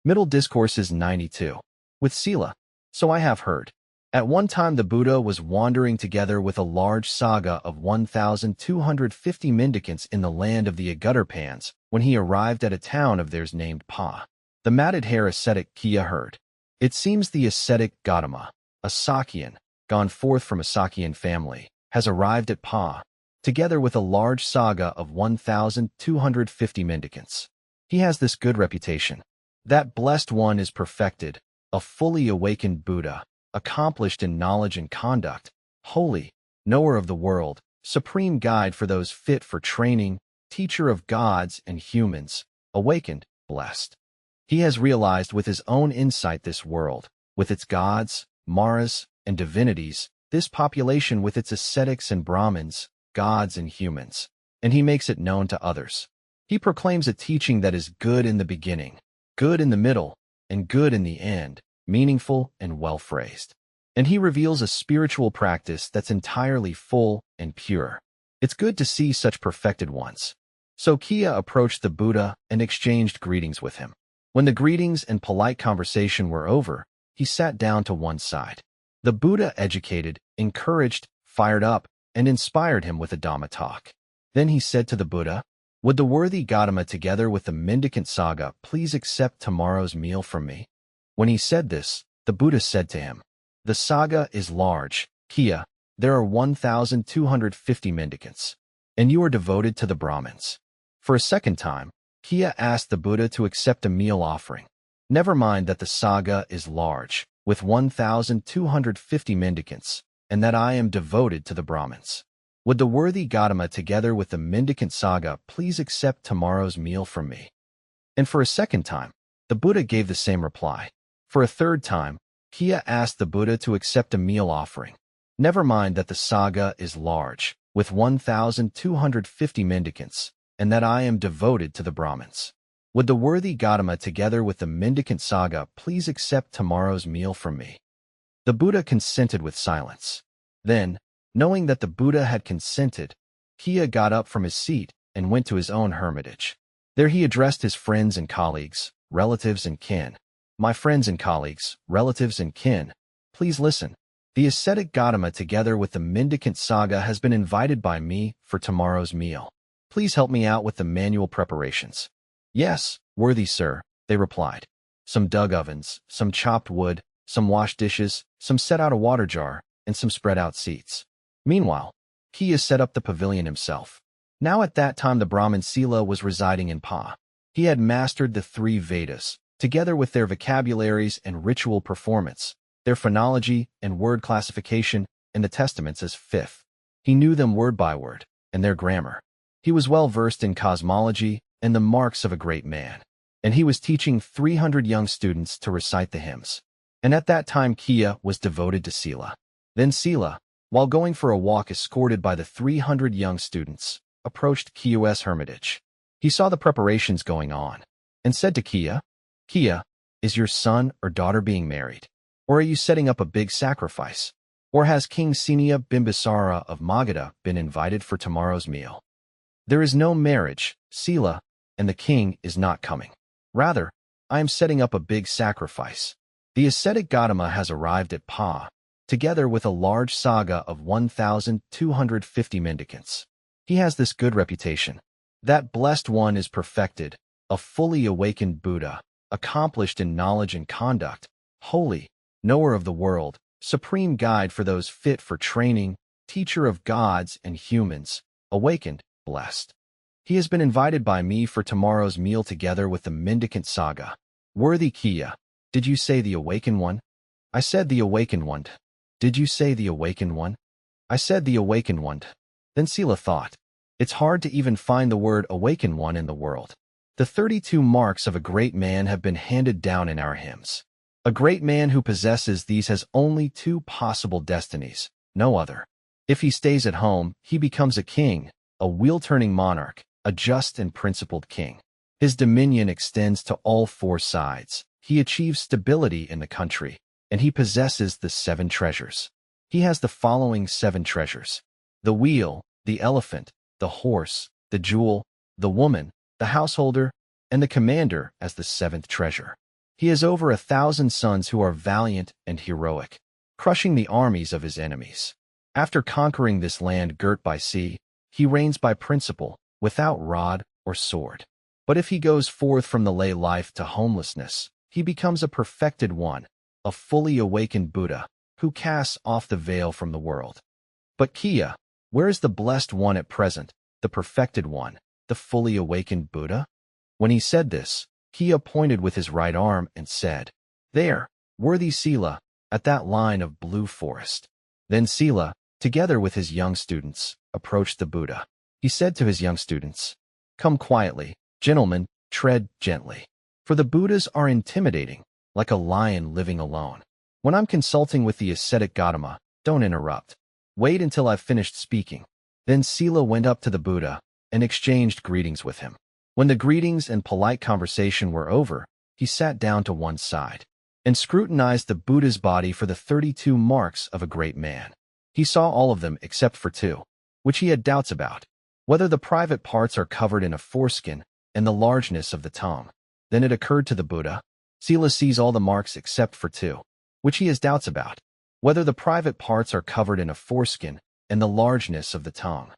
Middle Discourses 92. With Sela. So I have heard. At one time the Buddha was wandering together with a large Saṅgha of 1,250 mendicants in the land of the Agutterpans when he arrived at a town of theirs named Pa. The matted hair ascetic Keṇiya heard. It seems the ascetic Gautama, a Sakyan, gone forth from a Sakyan family, has arrived at Pa, together with a large Saṅgha of 1,250 mendicants. He has this good reputation. That blessed one is perfected, a fully awakened Buddha, accomplished in knowledge and conduct, holy, knower of the world, supreme guide for those fit for training, teacher of gods and humans, awakened, blessed. He has realized with his own insight this world, with its gods, maras, and divinities, this population with its ascetics and brahmins, gods and humans, and he makes it known to others. He proclaims a teaching that is good in the beginning, good in the middle, and good in the end, meaningful and well-phrased. And he reveals a spiritual practice that's entirely full and pure. It's good to see such perfected ones. So Keṇiya approached the Buddha and exchanged greetings with him. When the greetings and polite conversation were over, he sat down to one side. The Buddha educated, encouraged, fired up, and inspired him with a Dhamma talk. Then he said to the Buddha, "Would the worthy Gautama together with the mendicant Saṅgha please accept tomorrow's meal from me?" When he said this, the Buddha said to him, "The Saṅgha is large, Keṇiya. There are 1,250 mendicants, and you are devoted to the brahmins." For a second time, Keṇiya asked the Buddha to accept a meal offering. Never mind that the Saṅgha is large, with 1,250 mendicants, and that I am devoted to the brahmins. Would the worthy Gautama together with the mendicant Saṅgha please accept tomorrow's meal from me? And for a second time, the Buddha gave the same reply. For a third time, Keṇiya asked the Buddha to accept a meal offering. Never mind that the Saṅgha is large, with 1,250 mendicants, and that I am devoted to the brahmins. Would the worthy Gautama together with the mendicant Saṅgha please accept tomorrow's meal from me? The Buddha consented with silence. Then, knowing that the Buddha had consented, Keṇiya got up from his seat and went to his own hermitage. There he addressed his friends and colleagues, relatives and kin. "My friends and colleagues, relatives and kin, please listen. The ascetic Gautama together with the mendicant Saṅgha has been invited by me for tomorrow's meal. Please help me out with the manual preparations." "Yes, worthy sir," they replied. Some dug ovens, some chopped wood, some washed dishes, some set out a water jar, and some spread out seats. Meanwhile, Keṇiya set up the pavilion himself. Now at that time the Brahmin Sela was residing in Pa. He had mastered the 3 Vedas, together with their vocabularies and ritual performance, their phonology and word classification, and the testaments as fifth. He knew them word by word, and their grammar. He was well versed in cosmology and the marks of a great man, and he was teaching 300 young students to recite the hymns. And at that time Keṇiya was devoted to Sela. Then Sela, while going for a walk escorted by the 300 young students, approached Keṇiya's hermitage. He saw the preparations going on, and said to Keṇiya, "Keṇiya, is your son or daughter being married? Or are you setting up a big sacrifice? Or has King Keṇiya Bimbisara of Magadha been invited for tomorrow's meal?" "There is no marriage, Sela, and the king is not coming. Rather, I am setting up a big sacrifice. The ascetic Gautama has arrived at Pa, together with a large Saṅgha of 1,250 mendicants. He has this good reputation. That blessed one is perfected, a fully awakened Buddha, accomplished in knowledge and conduct, holy, knower of the world, supreme guide for those fit for training, teacher of gods and humans, awakened, blessed. He has been invited by me for tomorrow's meal together with the mendicant Saṅgha. Worthy Keṇiya, did you say the awakened one?" "I said the awakened one." "Did you say the awakened one?" "I said the awakened one." Then Sela thought, "It's hard to even find the word awakened one in the world. The 32 marks of a great man have been handed down in our hymns. A great man who possesses these has only 2 possible destinies, no other. If he stays at home, he becomes a king, a wheel-turning monarch, a just and principled king. His dominion extends to all 4 sides. He achieves stability in the country, and he possesses the 7 treasures. He has the following 7 treasures: the wheel, the elephant, the horse, the jewel, the woman, the householder, and the commander as the 7th treasure. He has over 1,000 sons who are valiant and heroic, crushing the armies of his enemies. After conquering this land girt by sea, he reigns by principle, without rod or sword. But if he goes forth from the lay life to homelessness, he becomes a perfected one, a fully awakened Buddha, who casts off the veil from the world. But Keṇiya, where is the blessed one at present, the perfected one, the fully awakened Buddha? When he said this, Keṇiya pointed with his right arm and said, "There, worthy Sela, at that line of blue forest." Then Sela, together with his young students, approached the Buddha. He said to his young students, "Come quietly, gentlemen, tread gently. For the Buddhas are intimidating, like a lion living alone. When I'm consulting with the ascetic Gautama, don't interrupt. Wait until I've finished speaking." Then Sela went up to the Buddha and exchanged greetings with him. When the greetings and polite conversation were over, he sat down to one side and scrutinized the Buddha's body for the 32 marks of a great man. He saw all of them except for 2, which he had doubts about, whether the private parts are covered in a foreskin and the largeness of the tongue. Then it occurred to the Buddha, Sela sees all the marks except for 2, which he has doubts about, whether the private parts are covered in a foreskin and the largeness of the tongue.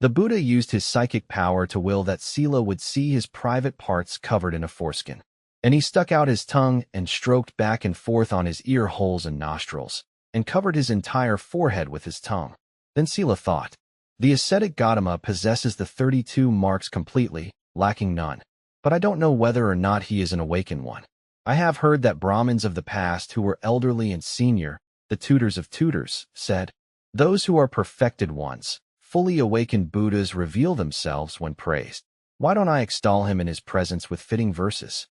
The Buddha used his psychic power to will that Sela would see his private parts covered in a foreskin, and he stuck out his tongue and stroked back and forth on his ear holes and nostrils, and covered his entire forehead with his tongue. Then Sela thought, the ascetic Gautama possesses the 32 marks completely, lacking none. But I don't know whether or not he is an awakened one. I have heard that Brahmins of the past who were elderly and senior, the tutors of tutors, said, "Those who are perfected ones, fully awakened Buddhas reveal themselves when praised. Why don't I extol him in his presence with fitting verses?"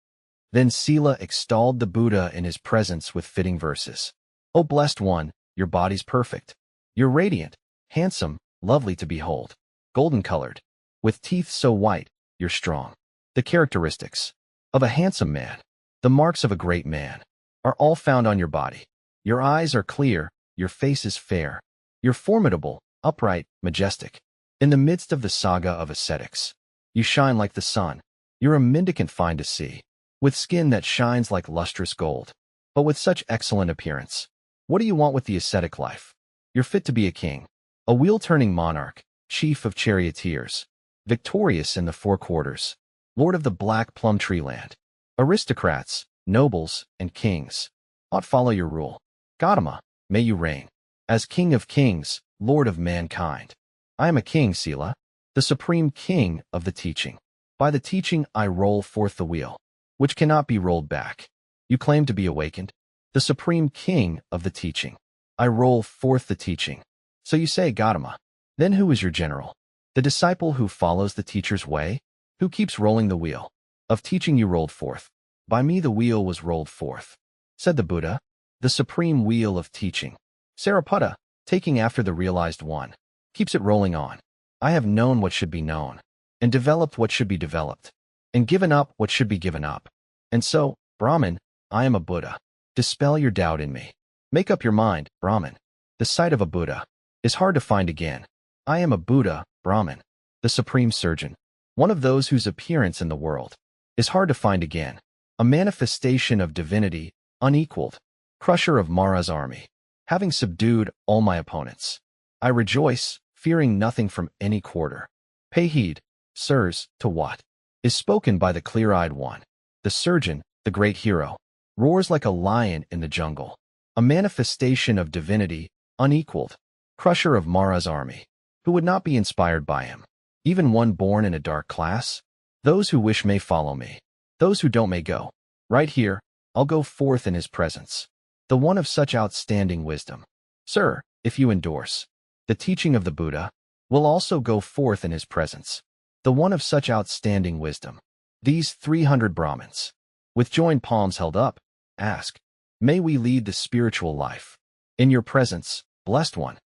Then Sela extolled the Buddha in his presence with fitting verses. "O blessed one, your body's perfect. You're radiant, handsome, lovely to behold, golden-colored, with teeth so white, you're strong. The characteristics of a handsome man, the marks of a great man, are all found on your body. Your eyes are clear, your face is fair. You're formidable, upright, majestic. In the midst of the saga of ascetics, you shine like the sun. You're a mendicant fine to see, with skin that shines like lustrous gold, but with such excellent appearance. What do you want with the ascetic life? You're fit to be a king, a wheel-turning monarch, chief of charioteers, victorious in the 4 quarters, lord of the black plum tree land. Aristocrats, nobles, and kings ought follow your rule. Gautama, may you reign as king of kings, lord of mankind. I am a king, Sela, the supreme king of the teaching. By the teaching I roll forth the wheel, which cannot be rolled back. You claim to be awakened, the supreme king of the teaching. I roll forth the teaching. So you say, Gautama. Then who is your general? The disciple who follows the teacher's way? Who keeps rolling the wheel of teaching you rolled forth? By me the wheel was rolled forth, said the Buddha, the supreme wheel of teaching. Sāriputta, taking after the realized one, keeps it rolling on. I have known what should be known, and developed what should be developed, and given up what should be given up. And so, Brahmin, I am a Buddha. Dispel your doubt in me. Make up your mind, Brahmin. The sight of a Buddha is hard to find again. I am a Buddha, Brahmin, the supreme surgeon, one of those whose appearance in the world is hard to find again, a manifestation of divinity, unequaled, crusher of Mara's army, having subdued all my opponents. I rejoice, fearing nothing from any quarter. Pay heed, sirs, to what is spoken by the clear-eyed one. The surgeon, the great hero, roars like a lion in the jungle, a manifestation of divinity, unequaled, crusher of Mara's army. Who would not be inspired by him? Even one born in a dark class? Those who wish may follow me. Those who don't may go. Right here, I'll go forth in his presence. The one of such outstanding wisdom. Sir, if you endorse the teaching of the Buddha, will also go forth in his presence. The one of such outstanding wisdom. These 300 Brahmins, with joined palms held up, ask, may we lead the spiritual life in your presence, blessed one?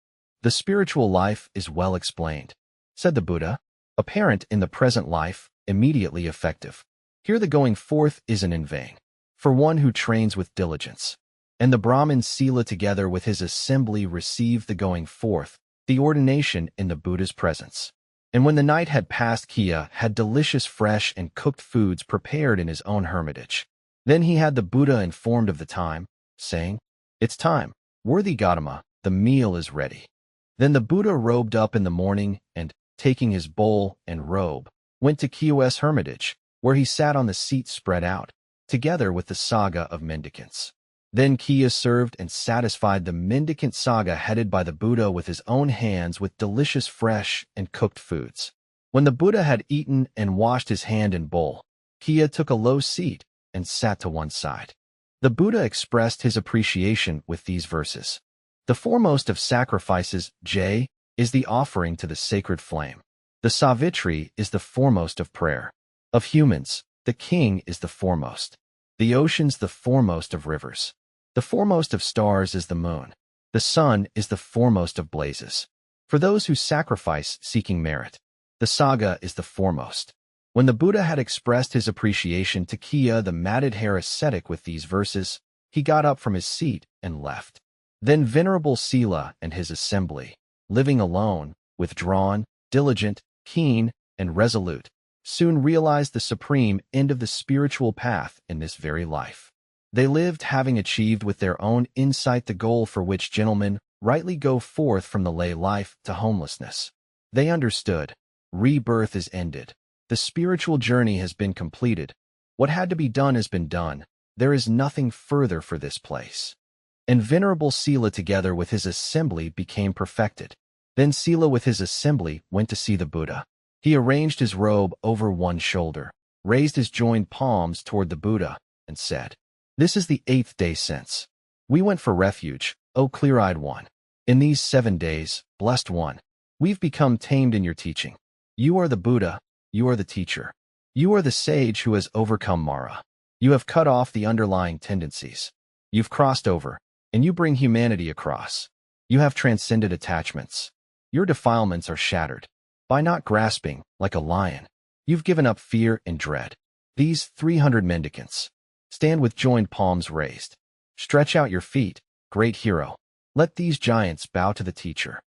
The spiritual life is well explained, said the Buddha, apparent in the present life, immediately effective. Here the going forth isn't in vain, for one who trains with diligence. And the Brahmin Sela together with his assembly received the going forth, the ordination in the Buddha's presence. And when the night had passed, Keṇiya had delicious fresh and cooked foods prepared in his own hermitage. Then he had the Buddha informed of the time, saying, "It's time. Worthy Gautama, the meal is ready." Then the Buddha robed up in the morning and, taking his bowl and robe, went to Keṇiya's hermitage, where he sat on the seat spread out, together with the Saṅgha of mendicants. Then Keṇiya served and satisfied the mendicant Saṅgha headed by the Buddha with his own hands with delicious fresh and cooked foods. When the Buddha had eaten and washed his hand and bowl, Keṇiya took a low seat and sat to one side. The Buddha expressed his appreciation with these verses. The foremost of sacrifices, J, is the offering to the sacred flame. The Savitri is the foremost of prayer. Of humans, the king is the foremost. The oceans the foremost of rivers. The foremost of stars is the moon. The sun is the foremost of blazes. For those who sacrifice seeking merit, the Saṅgha is the foremost. When the Buddha had expressed his appreciation to Keṇiya the matted-hair ascetic with these verses, he got up from his seat and left. Then Venerable Sela and his assembly, living alone, withdrawn, diligent, keen, and resolute, soon realized the supreme end of the spiritual path in this very life. They lived having achieved with their own insight the goal for which gentlemen rightly go forth from the lay life to homelessness. They understood. Rebirth is ended. The spiritual journey has been completed. What had to be done has been done. There is nothing further for this place. And Venerable Sela together with his assembly became perfected. Then Sela with his assembly went to see the Buddha. He arranged his robe over one shoulder, raised his joined palms toward the Buddha, and said, "This is the 8th day since we went for refuge, O clear-eyed one. In these 7 days, blessed one, we've become tamed in your teaching. You are the Buddha, you are the teacher. You are the sage who has overcome Mara. You have cut off the underlying tendencies. You've crossed over, and you bring humanity across. You have transcended attachments. Your defilements are shattered. By not grasping, like a lion, you've given up fear and dread. These 300 mendicants stand with joined palms raised. Stretch out your feet, great hero. Let these giants bow to the teacher.